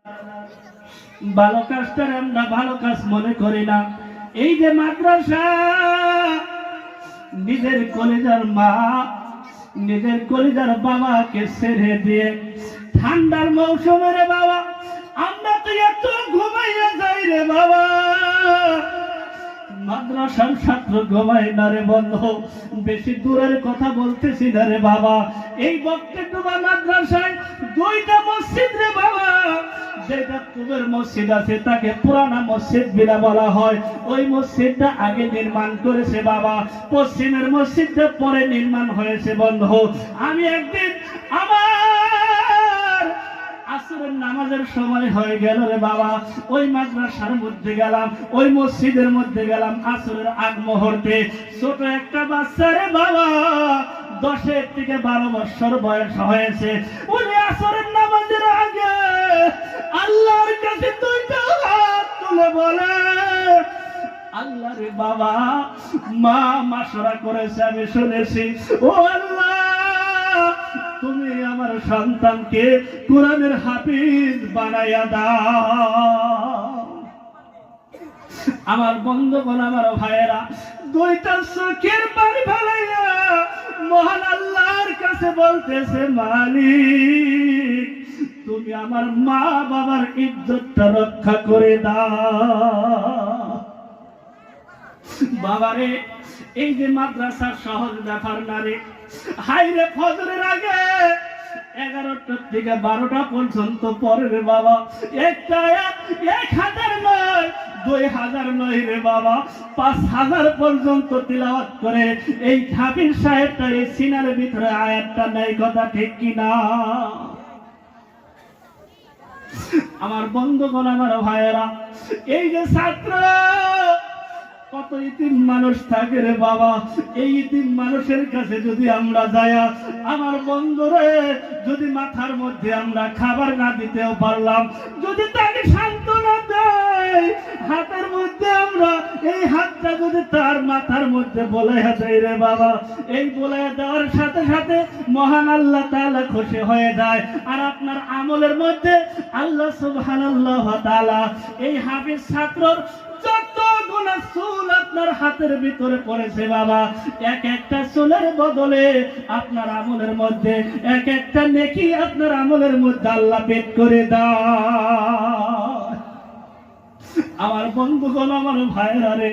ভালো কাজটার আমরা ভালো কাজ মনে করি না। এই যে মাদ্রাসা, নিজের কলিজার মা, নিজের কলিজার বাবাকে ছেড়ে দিয়ে ঠান্ডার মৌসুমে রে বাবা আমরা তো এত ঘুমাইয়া যাই রে বাবা। মাদ্রাসার ছাত্র ঘুমাই না রে বন্ধু, বেশি দূরের কথা বলতেছি না রে বাবা। এই বক্তব্য মাদ্রাসায় দুইটা মসজিদ রে বাবা। যেটা পূবের মসজিদ আছে তাকে পুরানা মসজিদ বিলা বলা হয়। ওই মসজিদটা আগে নির্মাণ করেছে বাবা, পশ্চিমের মসজিদটা পরে নির্মাণ হয়েছে বন্ধু। আমি একদিন আমার আসরের নামাজের সময় হয়ে গেল রে বাবা, ওই মাদ্রাসার মধ্যে গেলাম, ওই মসজিদের মধ্যে গেলাম। আসরের আগ মুহূর্তে ছোট একটা বাচ্চা রে বাবা, 10 থেকে 12 বছর বয়স হয়েছে। উনি আসরের নামাজের আগে আল্লাহর কাছে দুইটা হাত তুলে বলে, আল্লাহ রে বাবা, মা মাশরা করেছে আমি শুনেছি, ও আল্লাহ তুমি আমার সন্তানকে কোরআনের হাফিজ বানাইয়া দাও। আমার বন্ধুগণ, আমার ভাইয়েরা, দুইটা চোখের পানি ফেলাইয়া মহান আল্লাহর কাছে বলতেছে, মালিক তুমি আমার মা বাবার ইজ্জতটা রক্ষা করে দাও। বাবারে, এই যে মাদ্রাসার সহজ ব্যাপার না রে। হাইরে ফজরের আগে 11টা থেকে 12টা পর্যন্ত পড়ে রে বাবা। একটা 1000 নয়, 2000 নয় রে বাবা, 5000 পর্যন্ত তিলাওয়াত করে। এই হাফিজ সাহেবটা এই সিনার ভিতরে আয়াতটা নাই, কথা ঠিক কিনা? আমার বন্ধুগণ, আমার ভাইয়েরা, এই যে ছাত্র, কত ইতিম মানুষ থাকে রে বাবা। এই ইতিম মানুষের কাছে যদি আমরা যাই, আমার বন্ধুরে, যদি মাথার মধ্যে আমরা খাবার না দিতেও পারলাম, যদি তাকে সান্ত্বনা দেয়, হাতের মধ্যে আমরা এই হাতটা যদি তার মাথার মধ্যে বলাইয়া দেয় রে বাবা, এই বলাইয়া দেওয়ার সাথে সাথে মহান আল্লাহ তাআলা খুশি হয়ে যায়। আর আপনার আমলের মধ্যে আল্লাহ সুবহানাল্লাহ ওয়া তাআলা এই হাফেজ ছাত্রর যত গুনাহ চুল আপনার হাতের ভিতরে পড়েছে বাবা, এক একটা চুলের বদলে আপনার আমলের মধ্যে এক একটা নেকি আপনার আমলের মধ্যে আল্লাহ পেট করে দাও। আমার বন্ধুগণ, আমার ভাইরা রে,